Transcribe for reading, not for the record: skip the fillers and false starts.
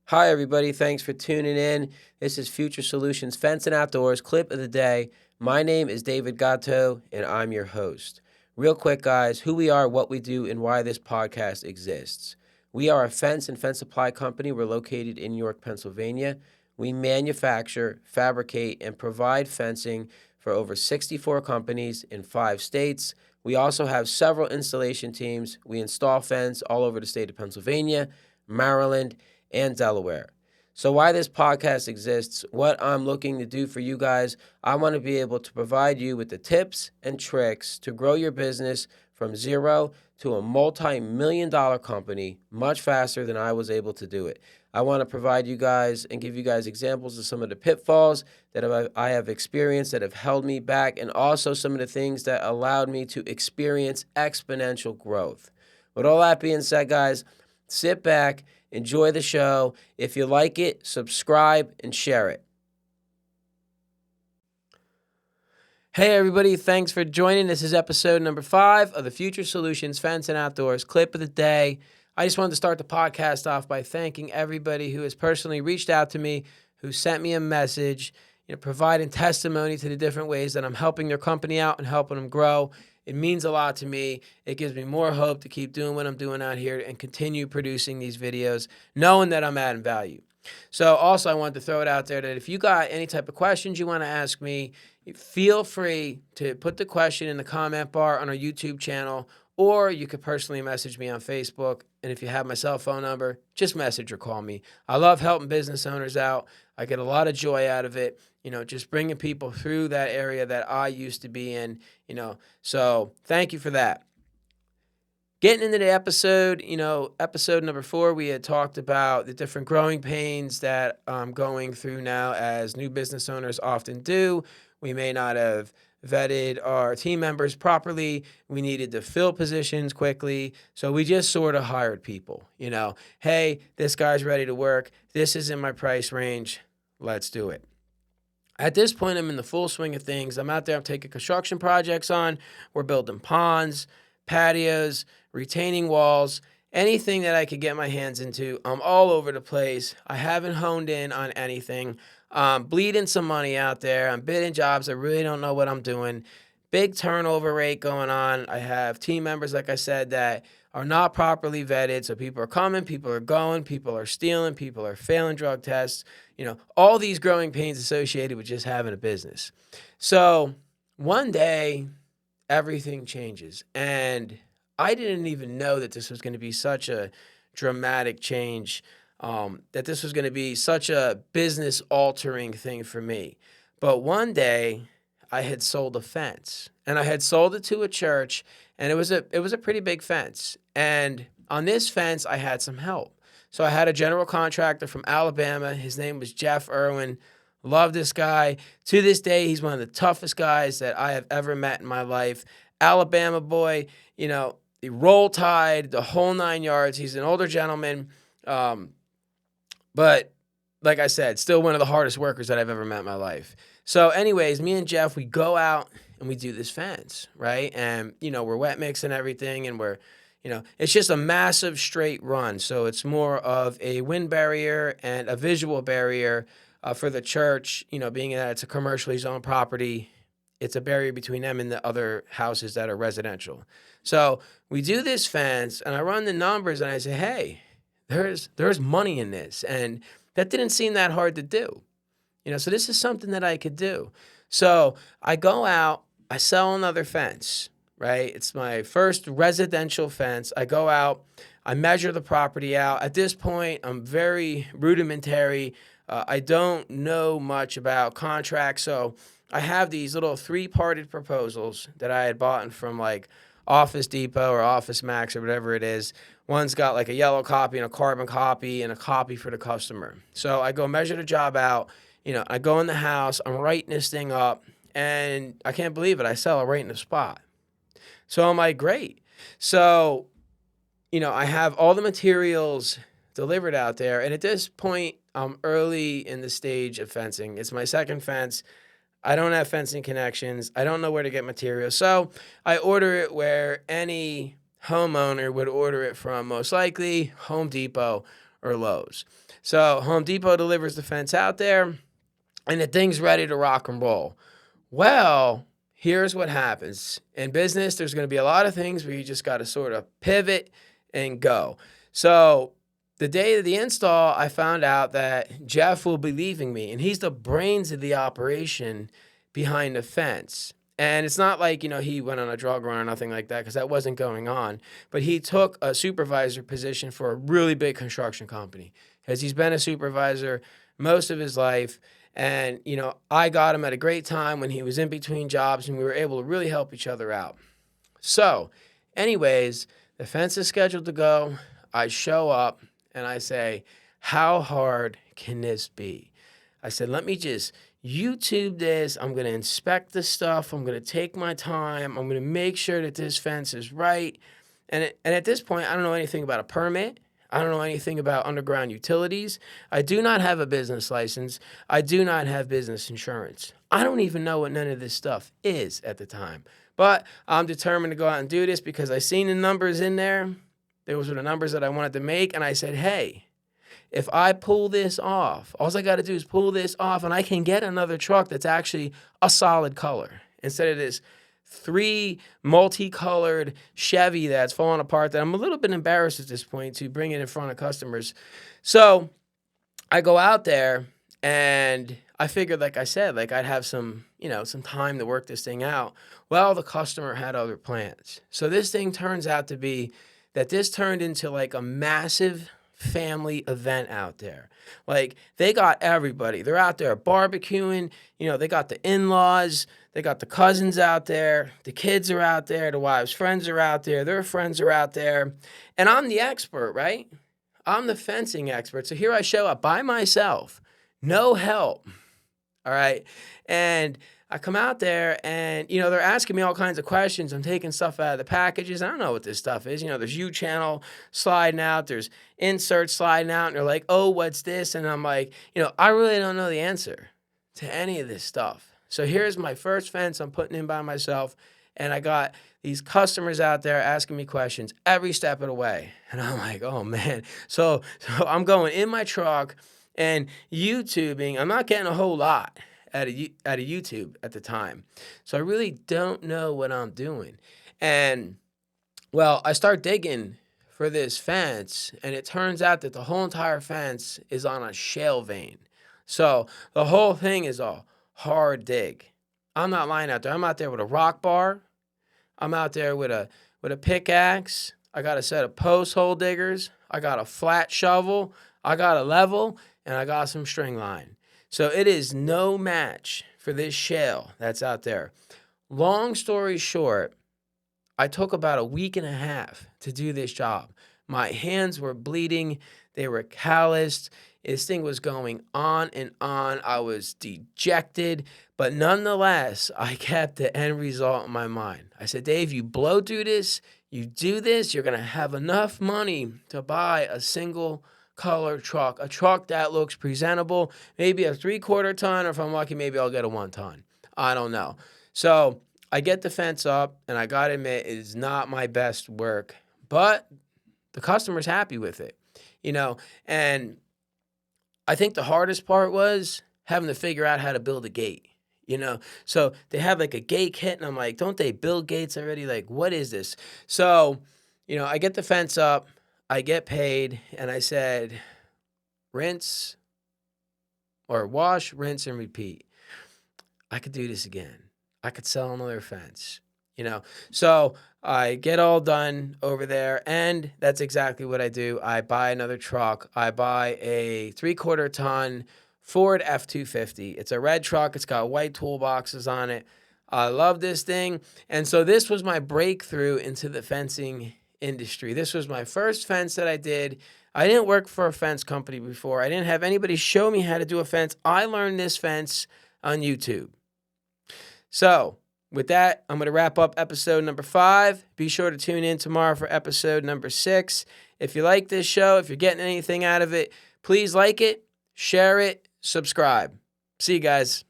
Hi, everybody. Thanks for tuning in. This is Future Solutions Fence and Outdoors clip of the day. My name is David Gatto, and I'm your host. Real quick, guys, who we are, what we do, and why this podcast exists. We are a fence and fence supply company. We're located in York, Pennsylvania. We manufacture, fabricate, and provide fencing for over 64 companies in 5 states. We also have several installation teams. We install fence all over the state of Pennsylvania, Maryland, and Delaware. So why this podcast exists, what I'm looking to do for you guys, I want to be able to provide you with the tips and tricks to grow your business from zero to a multi-million-dollar company much faster than I was able to do it. I want to provide you guys and give you guys examples of some of the pitfalls that I have experienced that have held me back, and also some of the things that allowed me to experience exponential growth. With all that being said, guys, sit back, enjoy the show. If you like it, subscribe and share it. Hey, everybody. Thanks for joining. This is episode number 5 of the Future Solutions Fence and Outdoors clip of the day. I just wanted to start the podcast off by thanking everybody who has personally reached out to me, who sent me a message, providing testimony to the different ways that I'm helping their company out and helping them grow. It means a lot to me. It gives me more hope to keep doing what I'm doing out here and continue producing these videos, knowing that I'm adding value. So also I wanted to throw it out there that if you got any type of questions you want to ask me, feel free to put the question in the comment bar on our YouTube channel, or you could personally message me on Facebook. And if you have my cell phone number, just message or call me. I love helping business owners out. I get a lot of joy out of it, just bringing people through that area that I used to be in, So thank you for that. Getting into the episode, episode number 4, we had talked about the different growing pains that I'm going through now, as new business owners often do. We may not have vetted our team members properly. We needed to fill positions quickly. So we just sort of hired people, hey, this guy's ready to work. This is in my price range. Let's do it. At this point, I'm in the full swing of things. I'm out there. I'm taking construction projects on. We're building ponds, patios, retaining walls, anything that I could get my hands into. I'm all over the place. I haven't honed in on anything. Bleeding some money out there. I'm bidding jobs. I really don't know what I'm doing. Big turnover rate going on. I have team members, like I said, that are not properly vetted. So people are coming, people are going, people are stealing, people are failing drug tests. All these growing pains associated with just having a business. So one day, everything changes. And I didn't even know that this was going to be such a dramatic change, that this was going to be such a business-altering thing for me. But one day, I had sold a fence, and I had sold it to a church, and it was a pretty big fence. And on this fence, I had some help. So I had a general contractor from Alabama. His name was Jeff Irwin. Love this guy. To this day, he's one of the toughest guys that I have ever met in my life. Alabama boy, he roll tide, the whole 9 yards. He's an older gentleman. But like I said, still one of the hardest workers that I've ever met in my life. So anyways, me and Jeff, we go out and we do this fence, right? And, we're wet mixing everything, and we're, it's just a massive straight run. So it's more of a wind barrier and a visual barrier for the church, being that it's a commercially zoned property. It's a barrier between them and the other houses that are residential. So we do this fence, and I run the numbers, and I say, hey, there's money in this. And that didn't seem that hard to do. So this is something that I could do. So I go out, I sell another fence, right? It's my first residential fence. I go out, I measure the property out. At this point, I'm very rudimentary. I don't know much about contracts. So I have these little 3-parted proposals that I had bought from like Office Depot or Office Max or whatever it is. One's got like a yellow copy and a carbon copy and a copy for the customer. So I go measure the job out. I go in the house, I'm writing this thing up, and I can't believe it. I sell it right in the spot. So I'm like, great. So, I have all the materials delivered out there. And at this point, I'm early in the stage of fencing. It's my second fence. I don't have fencing connections. I don't know where to get materials. So I order it where any homeowner would order it from, most likely Home Depot or Lowe's. So Home Depot delivers the fence out there, and the thing's ready to rock and roll. Well, here's what happens. In business, there's going to be a lot of things where you just got to sort of pivot and go. So the day of the install, I found out that Jeff will be leaving me, and he's the brains of the operation behind the fence. And it's not like, he went on a drug run or nothing like that, because that wasn't going on. But he took a supervisor position for a really big construction company, because he's been a supervisor most of his life. And, I got him at a great time when he was in between jobs, and we were able to really help each other out. So anyways, the fence is scheduled to go. I show up and I say, how hard can this be? I said, let me just YouTube this. I'm going to inspect the stuff. I'm going to take my time. I'm going to make sure that this fence is right. And at this point, I don't know anything about a permit. I don't know anything about underground utilities. I do not have a business license. I do not have business insurance. I don't even know what none of this stuff is at the time. But I'm determined to go out and do this because I seen the numbers in there. Those were the numbers that I wanted to make. And I said, hey, if I pull this off, all I got to do is pull this off, and I can get another truck that's actually a solid color instead of this 3 multicolored Chevy that's falling apart that I'm a little bit embarrassed at this point to bring it in front of customers. So I go out there and I figured, like I said, like I'd have some time to work this thing out. Well, the customer had other plans. So this thing turns out to be that this turned into like a massive family event out there. Like they got everybody. They're out there barbecuing. They got the in-laws. They got the cousins out there. The kids are out there. The wives' friends are out there. Their friends are out there. And I'm the expert, right? I'm the fencing expert. So here I show up by myself. No help. All right. And I come out there and, they're asking me all kinds of questions. I'm taking stuff out of the packages. I don't know what this stuff is. There's U-channel sliding out. There's inserts sliding out. And they're like, oh, what's this? And I'm like, I really don't know the answer to any of this stuff. So here's my first fence I'm putting in by myself. And I got these customers out there asking me questions every step of the way. And I'm like, oh, man. So I'm going in my truck and YouTubing. I'm not getting a whole lot out of YouTube at the time. So I really don't know what I'm doing. And, well, I start digging for this fence, and it turns out that the whole entire fence is on a shale vein. So the whole thing is a hard dig. I'm not lying out there. I'm out there with a rock bar. I'm out there with a pickaxe. I got a set of post hole diggers. I got a flat shovel. I got a level, and I got some string line. So it is no match for this shale that's out there. Long story short, I took about a week and a half to do this job. My hands were bleeding. They were calloused. This thing was going on and on. I was dejected. But nonetheless, I kept the end result in my mind. I said, Dave, you blow through this, you do this, you're going to have enough money to buy a single color truck, a truck that looks presentable, maybe a 3/4 ton, or if I'm lucky, maybe I'll get a 1 ton. I don't know. So I get the fence up, and I got to admit, it is not my best work, but the customer's happy with it, and I think the hardest part was having to figure out how to build a gate. So they have like a gate kit, and I'm like, don't they build gates already? Like, what is this? So, I get the fence up, I get paid, and I said, wash, rinse, and repeat. I could do this again. I could sell another fence, So I get all done over there, and that's exactly what I do. I buy another truck. I buy a 3/4 ton Ford F-250. It's a red truck. It's got white toolboxes on it. I love this thing. And so this was my breakthrough into the fencing industry. This was my first fence that I did. I didn't work for a fence company before. I didn't have anybody show me how to do a fence. I learned this fence on YouTube. So with that, I'm going to wrap up episode number 5. Be sure to tune in tomorrow for episode number 6. If you like this show, if you're getting anything out of it, please like it, share it, subscribe. See you guys.